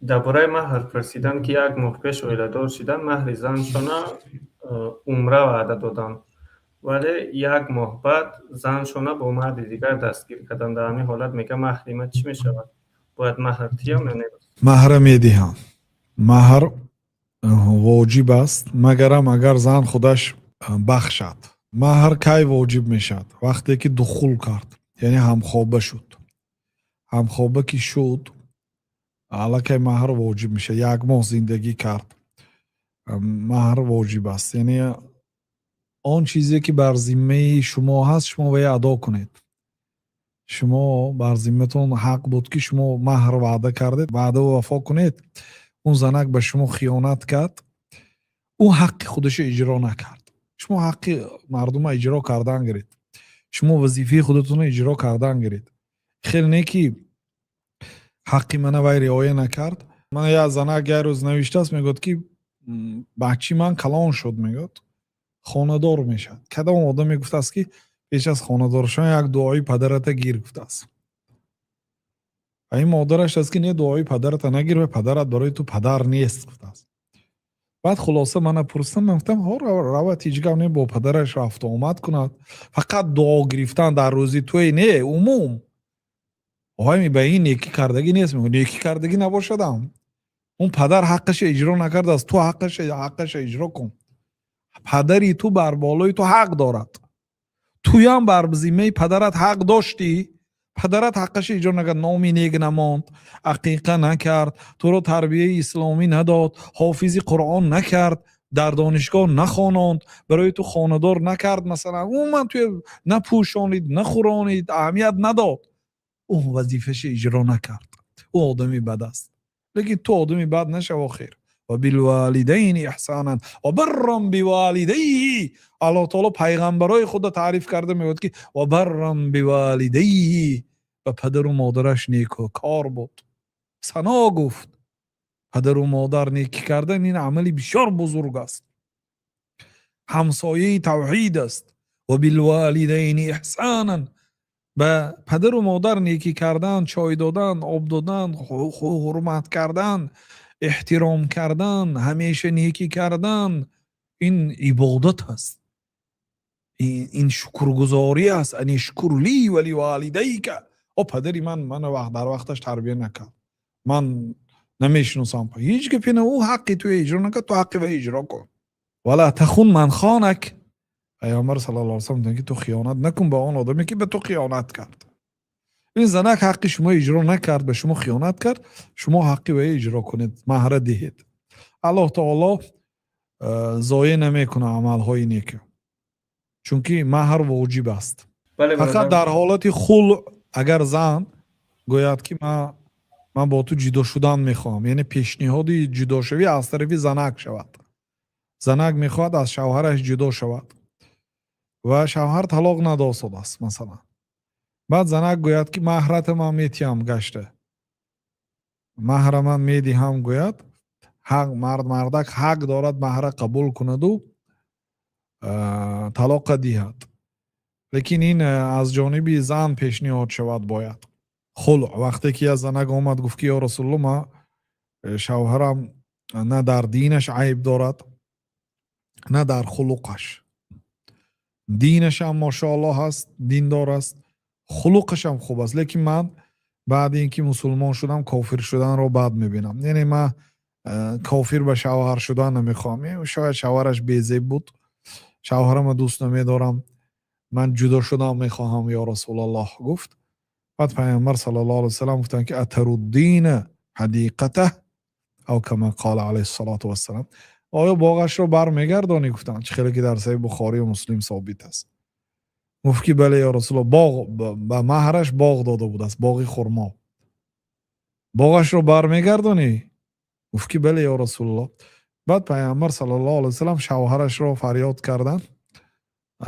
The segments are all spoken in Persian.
درباره مهر پرسیدن که یک ماه پیش اویلادار شدن مهر زنشان عمره وعده دادن ولی یک ماه بعد زنشان با مرد دیگر دستگیر کردن. در همین حالت میگه مهر من چی میشود؟ باید مهر تیم یا نه؟ مهر میدهم. مهر واجب است مگرم اگر زن خودش بخشد. مهر کی واجب میشد؟ وقتی که دخول کرد، یعنی همخوابه شد. همخوابه که شد الکی مهر واجب میشه. یک ماه زندگی کرد، مهر واجب است. یعنی آن چیزی که بر ذمه شما هست شما باید ادا کنید. شما بر ذمتون حق بود که شما مهر وعده کردید، وعده و وفا کنید. اون زنک به شما خیانت کرد، او حق خودش اجرا نکرد. شما حق مردم اجرا کردن گرید، شما وظیفه خودتون اجرا کردن گرید. خیلی نیکی حقی من وی رعایت نکرد. من یه زنک یه روز نوشته است میگوید که بچی من کلان شد، میگوید خانه‌دار میشد. کدام آدم میگفت است که پیش از خانه‌دار شدن یک دعای پدرت گیر گفته است. این مادرش است که نه دعای پدرت نگیر و پدرت برای تو پدر نیست گفته است. بعد خلاصه من پرسیدم، من گفتم ها روات هیچ گونه با پدرش رفت و آمد کند، فقط دعا گرفتن در روزی توی نه عموم. آهای می به این نیکی کردگی نیست. میگه نیکی کردگی نباشدم. اون پدر حقش اجرا نکرد است، تو حقش اجرا کن. پدری تو بر بالای تو حق دارد، توی هم بر ذمه پدرت حق داشتی. پدرت حقش اجرا نکرد، نامی نیک نماند، عقیقه نکرد، تو رو تربیه اسلامی نداد، حافظی قرآن نکرد، در دانشگاه نخواناند، برای تو خاندار نکرد، مثلا اون من توی نپوشانید نخورانید، اهمیت نداد. اون وظیفش اجرا نکرد، او آدمی بد است. لیکن تو آدمی بد نشو خیر. و بالوالدین احسانا و برم بوالدیه. الله تعالی پیغمبرای خود تعریف کرده میگوید که و برم بوالدیه، و پدر و مادرش نیکوکار بود. ثنا گفت پدر و مادر نیکی کردن این عملی بسیار بزرگ است، همسایه توحید است. و بالوالدین احسانا، به پدر و مادر نیکی کردن، چای دادن، آب دادن، حرمت کردن، احترام کردن، همیشه نیکی کردن، این عبادت هست، این شکرگزاری است. ان اشکر لی ولی والدیک. او پدری من در وقتش تربیت نکرد، من نمیشناسم، هیچ گپی نه، او حقی تو اجرا نکرد، تو حقی و اجرا کن. ولا تخون من خانک. پیامبر صلی الله علیه و سلم میگه که تو خیانت نکن به آن آدمی که به تو خیانت کرد. این زنک حقی شما اجرا نکرد، به شما خیانت کرد، شما حقی به اجرا کنید، مهر دهید. الله تعالی ضایع نمیکنه عملهای نیک، چون که مهر واجب است. بله فقط برادر. در حالت خلع اگر زن گوید که من با تو جدا شدن میخوام، یعنی پیشنهاد جدا شوی از طرف زنک شود، زنک میخواد از شوهرش جدا شود و شوهر طلاق نداده است مثلا، بعد زنک گوید که مهرت من میتیم گشته، مهر من میدی هم گوید، حق مردک حق دارد مهر قبول کند و طلاق دهد. لیکن این از جانب زن پیشنهاد شود باید. خلع وقتی که از زنک آمد گفت که یا رسول الله ما شوهرم نه در دینش عیب دارد نه در خلقش، دینش هم ماشاءالله هست، دیندار است، خلقش هم خوب است، لیکن من بعد اینکه مسلمان شدم کافر شدن رو بعد میبینم. یعنی من کافر به شوهر شدن نمیخوام، شاید شوهرش بیزیب بود، شوهرم دوست نمیدارم، من جدا شدم میخواهم یا رسول الله. گفت بعد پیامبر صلی الله علیه و سلم گفتن که اترودین حدیقته او کما قال علیه الصلاة و السلام، آیا باغش رو برمیگردانی؟ گفتن چه خیلی که در صحیح بخاری و مسلم ثابت است. گفت که بله یا رسول الله، باغ به مهرش باغ داده بود است، باغی خرما، باغش رو برمیگردانی؟ گفت که بله یا رسول الله. بعد پیامبر صلی الله علیه و سلم شوهرش رو فریاد کردن،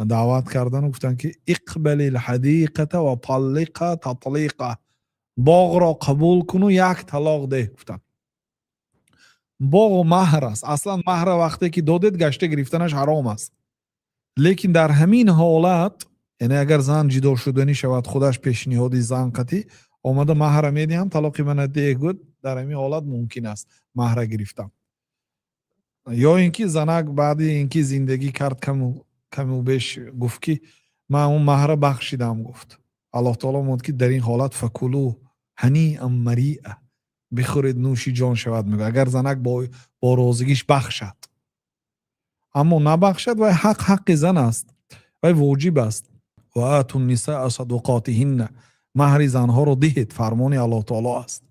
دعوت کردن و گفتن که اقبل الحدیقه و طلقه تطلیقه، باغ را قبول کن و یک طلاق ده. گفتن باغ و مهر است، اصلا مهر وقتی که دادید گشته گرفتنش حرام است، لیکن در همین حالت یعنی اگر زن جدا شدنی شود خودش پیشنهادی زن قطعی آمده مهر میدی هم طلاقی من ده گود در همین حالت ممکن است مهر گرفتن. یا اینکه زنک بعد اینکه زندگی کرد کم و بیش گفت که من اون مهر بخشیدم، گفت الله تعالی موند که در این حالت فکلو هنیئا مریئا، بخورید نوشی جان شود. میگه اگر زنک با روزگیش بخشد، اما نبخشد و حق زن است و واجب است. و آتوا النساء صدقاتهن، مهر زنها رو دهید، فرمان الله تعالی است.